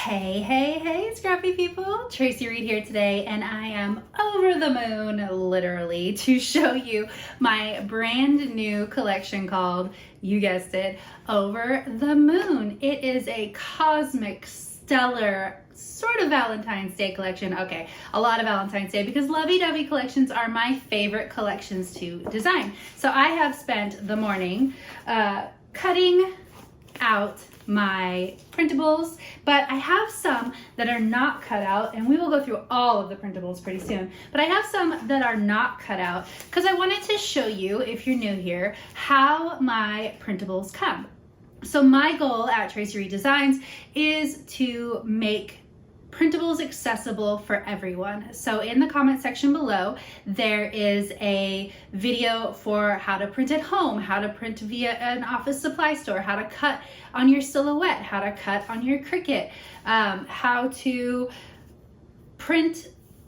Hey, scrappy people. Traci Reed here today, and I am over the moon, literally, to show you my brand new collection called, you guessed it, Over the Moon. It is a cosmic, stellar, sort of Valentine's Day collection. Okay, a lot of Valentine's Day because lovey-dovey collections are my favorite collections to design. So I have spent the morning cutting out my printables, but I have some that are not cut out, and we will go through all of the printables pretty soon, but I have some that are not cut out because I wanted to show you, if you're new here, how my printables come. So my goal at Traci Reed Designs is to make printables accessible for everyone. So in the comment section below, there is a video for how to print at home, how to print via an office supply store, how to cut on your Silhouette, how to cut on your Cricut, how to print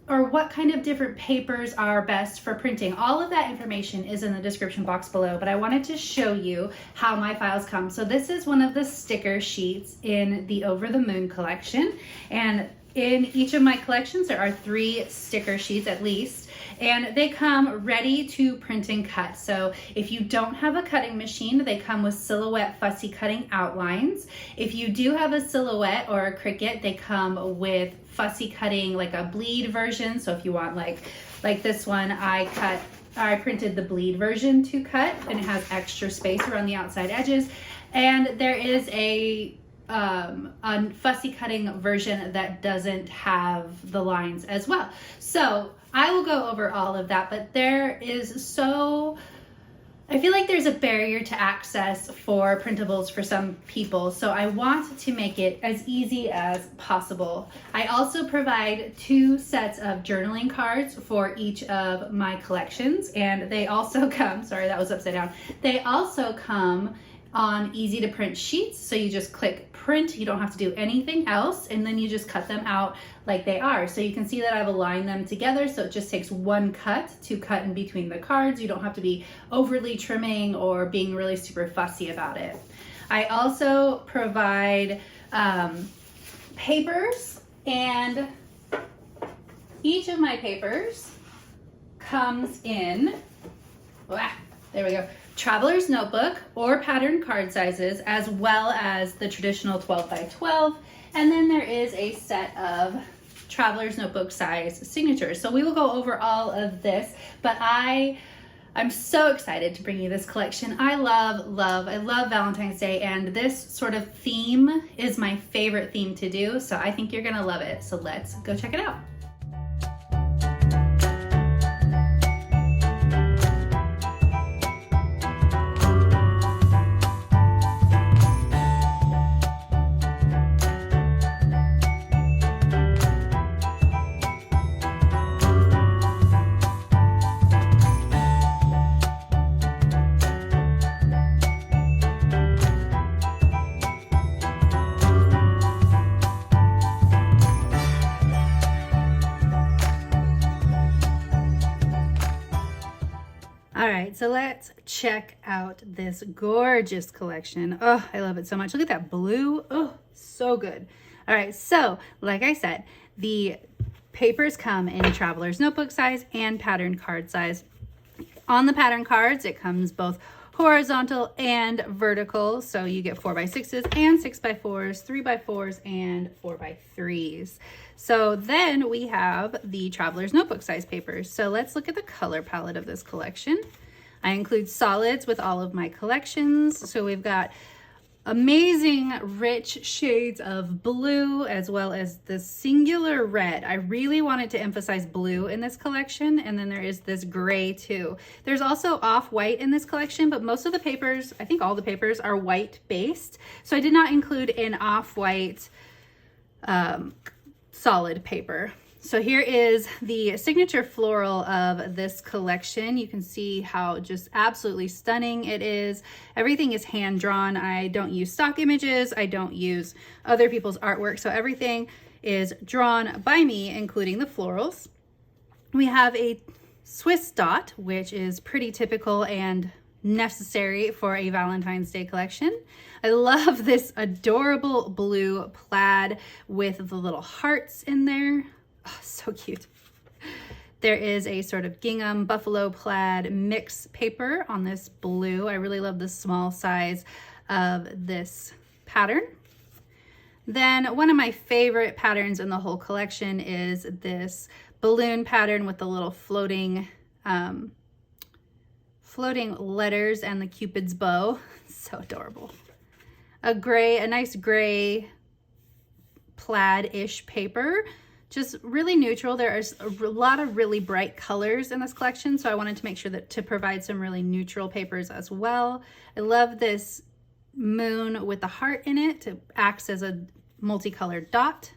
or what kind of different papers are best for printing. All of that information is in the description box below, but I wanted to show you how my files come. So this is one of the sticker sheets in the Over the Moon collection, and in each of my collections there are 3 sticker sheets at least, and they come ready to print and cut. So if you don't have a cutting machine, they come with Silhouette fussy cutting outlines. If you do have a Silhouette or a Cricut, they come with fussy cutting, like a bleed version. So if you want like this one, I printed the bleed version to cut, and it has extra space around the outside edges. And there is a fussy cutting version that doesn't have the lines as well. So I will go over all of that, but I feel like there's a barrier to access for printables for some people, so I want to make it as easy as possible. I also provide 2 sets of journaling cards for each of my collections, and they also come, sorry that was upside down, they also come on easy to print sheets. So you just click print, you don't have to do anything else, and then you just cut them out like they are. So you can see that I've aligned them together, so it just takes one cut to cut in between the cards. You don't have to be overly trimming or being really super fussy about it. I also provide papers, and each of my papers comes in, there we go, traveler's notebook or pattern card sizes, as well as the traditional 12 by 12. And then there is a set of traveler's notebook size signatures. So we will go over all of this, but I'm so excited to bring you this collection. I love Valentine's Day, and this sort of theme is my favorite theme to do. So I think you're gonna love it. So let's go check it out. All right, so let's check out this gorgeous collection. Oh, I love it so much. Look at that blue. Oh, so good. All right, so like I said, the papers come in traveler's notebook size and pattern card size. On the pattern cards, it comes both horizontal and vertical. So you get 4x6s and 6x4s, 3x4s, and 4x3s. So then we have the traveler's notebook size papers. So let's look at the color palette of this collection. I include solids with all of my collections. So we've got amazing rich shades of blue, as well as the singular red. I really wanted to emphasize blue in this collection, and then there is this gray too. There's also off-white in this collection, but most of the papers, I think all the papers, are white based, so I did not include an off-white solid paper. So here is the signature floral of this collection. You can see how just absolutely stunning it is. Everything is hand drawn. I don't use stock images. I don't use other people's artwork. So everything is drawn by me, including the florals. We have a Swiss dot, which is pretty typical and necessary for a Valentine's Day collection. I love this adorable blue plaid with the little hearts in there. Oh, so cute. There is a sort of gingham buffalo plaid mix paper on this blue. I really love the small size of this pattern. Then one of my favorite patterns in the whole collection is this balloon pattern with the little floating letters and the Cupid's bow. So adorable. A nice gray plaid-ish paper, just really neutral. There is a lot of really bright colors in this collection, so I wanted to make sure that to provide some really neutral papers as well. I love this moon with the heart in it. It acts as a multicolored dot.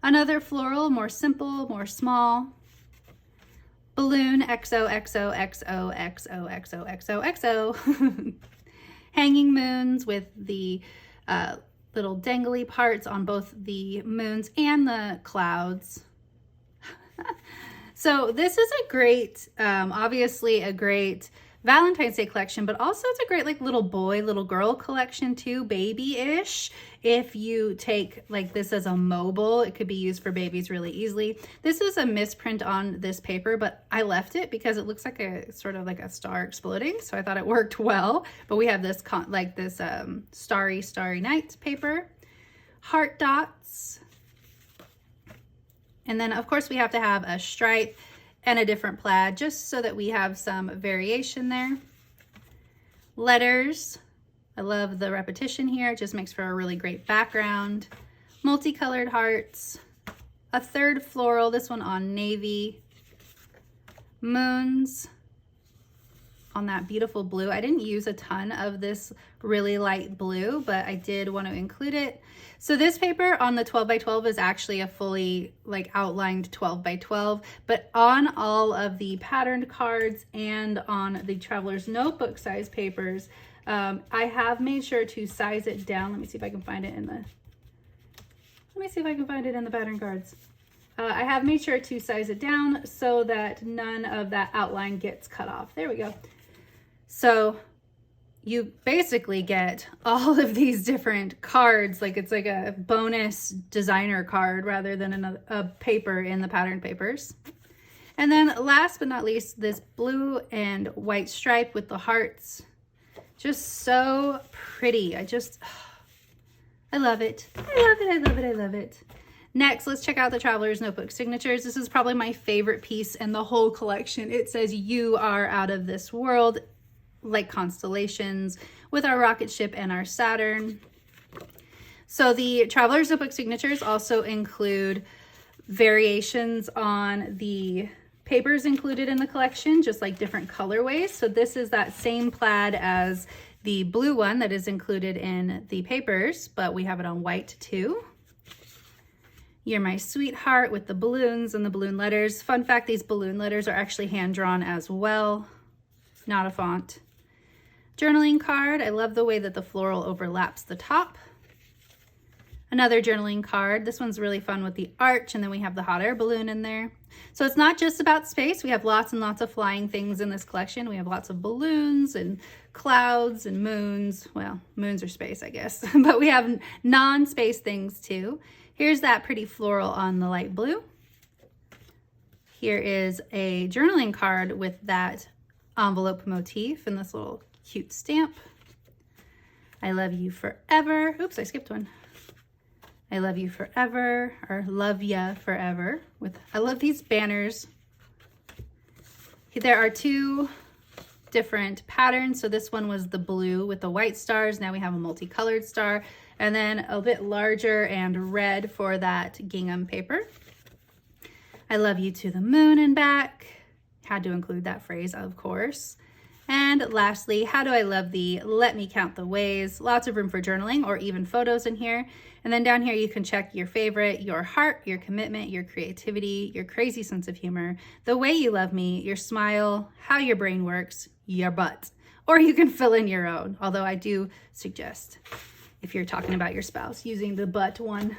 Another floral, more simple, more small. Balloon XOXOXOXOXOXOXO. Hanging moons with the little dangly parts on both the moons and the clouds. So this is a great, obviously a great Valentine's Day collection, but also it's a great like little boy, little girl collection too, baby-ish. If you take like this as a mobile, it could be used for babies really easily. This is a misprint on this paper, but I left it because it looks like a sort of like a star exploding. So I thought it worked well, but we have this starry night paper, heart dots. And then of course we have to have a stripe and a different plaid just so that we have some variation there. Letters. I love the repetition here. It just makes for a really great background. Multicolored hearts. A third floral, this one on navy. Moons on that beautiful blue. I didn't use a ton of this really light blue, but I did want to include it. So this paper on the 12 by 12 is actually a fully like outlined 12 by 12, but on all of the patterned cards and on the Traveler's Notebook size papers, I have made sure to size it down. Let me see if I can find it in the, pattern cards. I have made sure to size it down so that none of that outline gets cut off. There we go. So you basically get all of these different cards, like it's like a bonus designer card rather than a paper in the pattern papers. And then last but not least, this blue and white stripe with the hearts. Just so pretty. I love it. I love it. Next, let's check out the Traveler's Notebook signatures. This is probably my favorite piece in the whole collection. It says, "You are out of this world," like constellations with our rocket ship and our Saturn. So the Traveler's Notebook signatures also include variations on the papers included in the collection, just like different colorways. So this is that same plaid as the blue one that is included in the papers, but we have it on white too. You're My Sweetheart with the balloons and the balloon letters. Fun fact, these balloon letters are actually hand-drawn as well, not a font. Journaling card. I love the way that the floral overlaps the top. Another journaling card. This one's really fun with the arch, and then we have the hot air balloon in there. So it's not just about space. We have lots and lots of flying things in this collection. We have lots of balloons and clouds and moons. Well, moons are space, I guess, but we have non-space things too. Here's that pretty floral on the light blue. Here is a journaling card with that envelope motif and this little cute stamp. I love you forever. Oops, I skipped one. I love you forever, or love ya forever. I love these banners. There are two different patterns. So this one was the blue with the white stars. Now we have a multicolored star, and then a bit larger and red for that gingham paper. I love you to the moon and back. Had to include that phrase, of course. And lastly, how do I love thee? Let me count the ways. Lots of room for journaling or even photos in here. And then down here, you can check your favorite, your heart, your commitment, your creativity, your crazy sense of humor, the way you love me, your smile, how your brain works, your butt. Or you can fill in your own, although I do suggest, if you're talking about your spouse, using the butt one.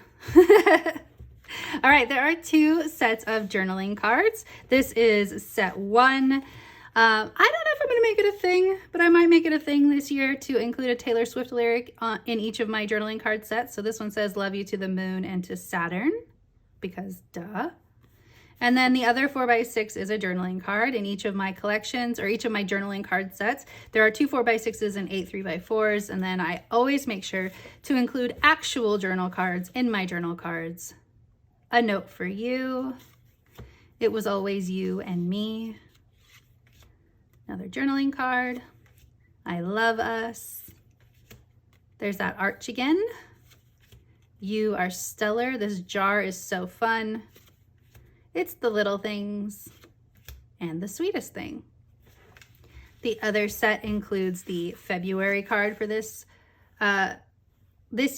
All right, there are two sets of journaling cards. This is set one. I don't know if I'm gonna make it a thing, but I might make it a thing this year to include a Taylor Swift lyric in each of my journaling card sets. So this one says, love you to the moon and to Saturn, because duh. And then the other 4x6 is a journaling card in each of my collections or each of my journaling card sets. There are 2 4x6s and 8 3x4s. And then I always make sure to include actual journal cards in my journal cards. A note for you. It was always you and me. Another journaling card. I love us. There's that arch again. You are stellar. This jar is so fun. It's the little things and the sweetest thing. The other set includes the February card for this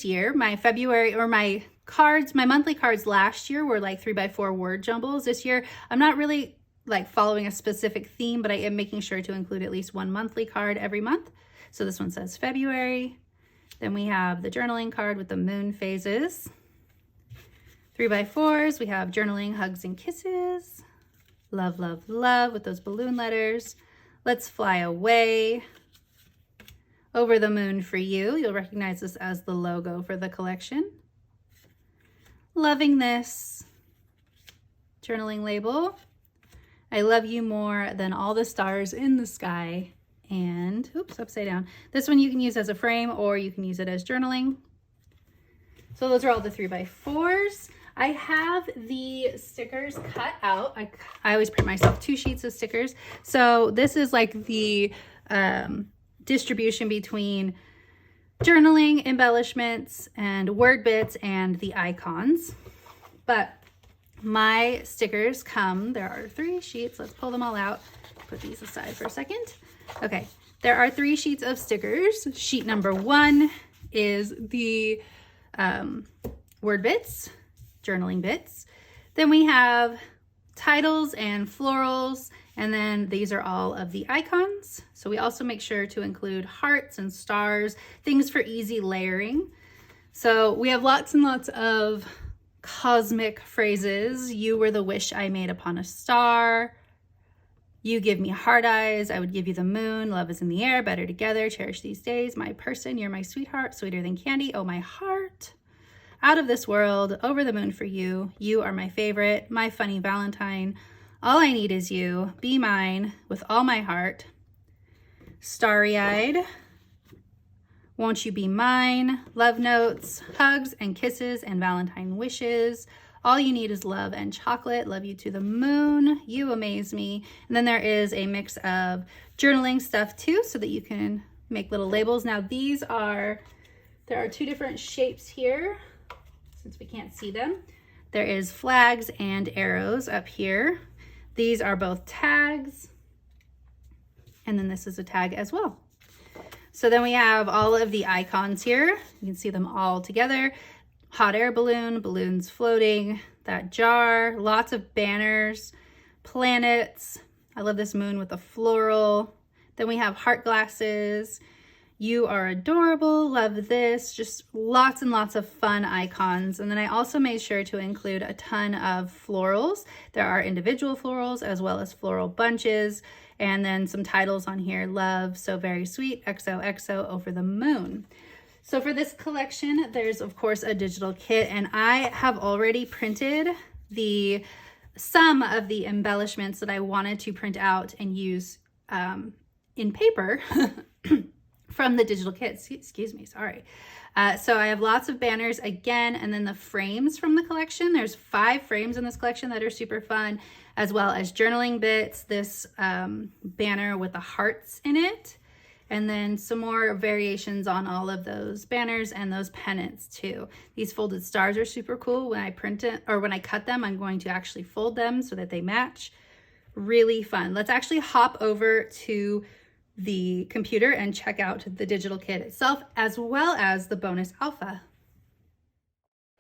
year. My February, or my cards, my monthly cards last year were like 3x4 word jumbles. This year, I'm not really like following a specific theme, but I am making sure to include at least one monthly card every month. So this one says February. Then we have the journaling card with the moon phases. 3x4s, we have journaling, hugs, and kisses. Love, love, love with those balloon letters. Let's fly away. Over the moon for you. You'll recognize this as the logo for the collection. Loving this. Journaling label. I love you more than all the stars in the sky. And, oops, upside down. This one you can use as a frame or you can use it as journaling. So those are all the 3x4s. I have the stickers cut out. I always print myself 2 sheets of stickers. So this is like the distribution between journaling, embellishments, and word bits and the icons. But my stickers come, there are 3 sheets. Let's pull them all out. Put these aside for a second. Okay, there are 3 sheets of stickers. Sheet number 1 is the word bits, journaling bits. Then we have titles and florals, and then these are all of the icons. So we also make sure to include hearts and stars, things for easy layering. So we have lots and lots of cosmic phrases. You were the wish I made upon a star. You give me heart eyes, I would give you the moon. Love is in the air, better together, cherish these days. My person, you're my sweetheart, sweeter than candy. Oh, my heart. Out of this world, over the moon for you. You are my favorite, my funny Valentine. All I need is you. Be mine with all my heart. Starry-eyed. Won't you be mine? Love notes, hugs and kisses and Valentine wishes. All you need is love and chocolate. Love you to the moon. You amaze me. And then there is a mix of journaling stuff too, so that you can make little labels. Now there are 2 different shapes here, since we can't see them. There is flags and arrows up here. These are both tags. And then this is a tag as well. So then we have all of the icons here. You can see them all together. Hot air balloon, balloons floating, that jar, lots of banners, planets. I love this moon with the floral. Then we have heart glasses. You are adorable, love this. Just lots and lots of fun icons. And then I also made sure to include a ton of florals. There are individual florals as well as floral bunches. And then some titles on here, love, so very sweet, XOXO, over the moon. So for this collection, there's of course a digital kit, and I have already printed some of the embellishments that I wanted to print out and use in paper from the digital kit. Excuse me, sorry. So I have lots of banners again, and then the frames from the collection. There's 5 frames in this collection that are super fun, as well as journaling bits, this banner with the hearts in it, and then some more variations on all of those banners and those pennants too. These folded stars are super cool. When I print it, or when I cut them, I'm going to actually fold them so that they match. Really fun. Let's actually hop over to the computer and check out the digital kit itself, as well as the bonus alpha.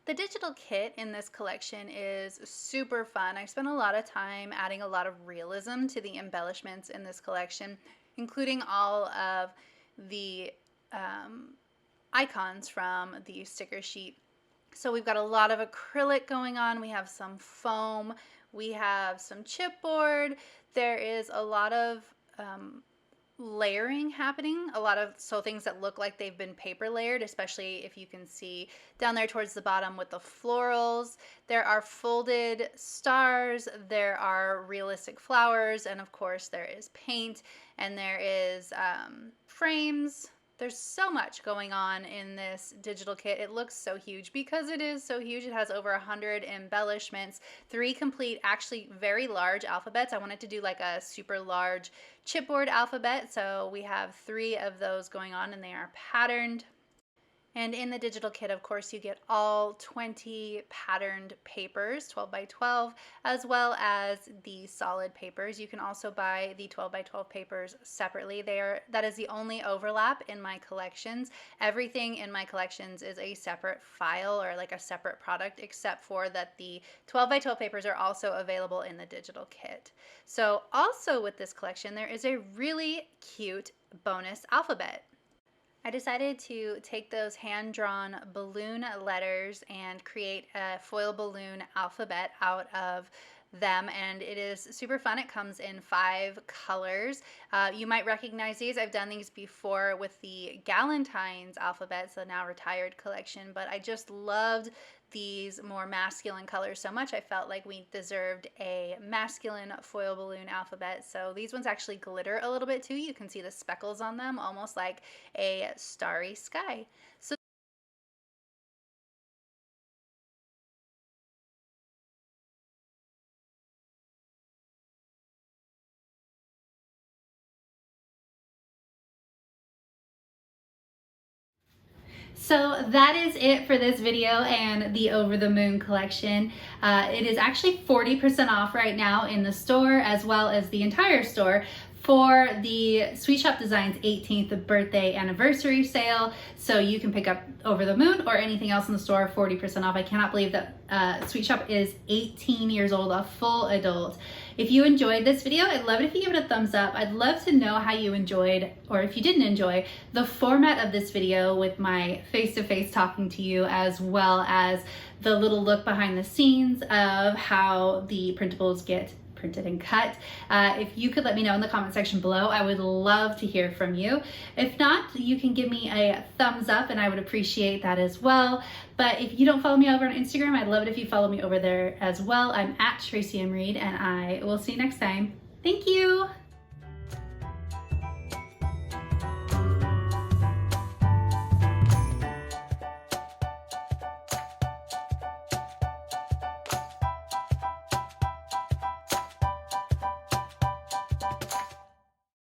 The digital kit in this collection is super fun. I spent a lot of time adding a lot of realism to the embellishments in this collection, including all of the icons from the sticker sheet. So we've got a lot of acrylic going on. We have some foam. We have some chipboard. There is a lot of layering happening, so things that look like they've been paper layered, especially if you can see down there towards the bottom with the florals. There are folded stars, there are realistic flowers, and of course there is paint, and there is frames. There's so much going on in this digital kit. It looks so huge because it is so huge. It has over 100 embellishments, 3 complete, actually very large alphabets. I wanted to do like a super large chipboard alphabet, so we have 3 of those going on, and they are patterned. And in the digital kit, of course, you get all 20 patterned papers, 12 by 12, as well as the solid papers. You can also buy the 12 by 12 papers separately. That is the only overlap in my collections. Everything in my collections is a separate file or like a separate product, except for that the 12 by 12 papers are also available in the digital kit. So also with this collection, there is a really cute bonus alphabet. I decided to take those hand-drawn balloon letters and create a foil balloon alphabet out of them, and it is super fun. It comes in 5 colors. You might recognize these. I've done these before with the Galentine's alphabet, so now retired collection, but I just loved these more masculine colors so much. I felt like we deserved a masculine foil balloon alphabet. So these ones actually glitter a little bit too. You can see the speckles on them, almost like a starry sky. So So that is it for this video and the Over the Moon collection. It is actually 40% off right now in the store, as well as the entire store, for the Sweet Shop Designs 18th birthday anniversary sale. So you can pick up Over the Moon or anything else in the store 40% off. I cannot believe that Sweet Shop is 18 years old, a full adult. If you enjoyed this video, I'd love it if you give it a thumbs up. I'd love to know how you enjoyed, or if you didn't enjoy, the format of this video with my face-to-face talking to you, as well as the little look behind the scenes of how the printables get printed and cut. If you could let me know in the comment section below, I would love to hear from you. If not, you can give me a thumbs up and I would appreciate that as well. But if you don't follow me over on Instagram, I'd love it if you follow me over there as well. I'm at Traci M. Reed, and I will see you next time. Thank you.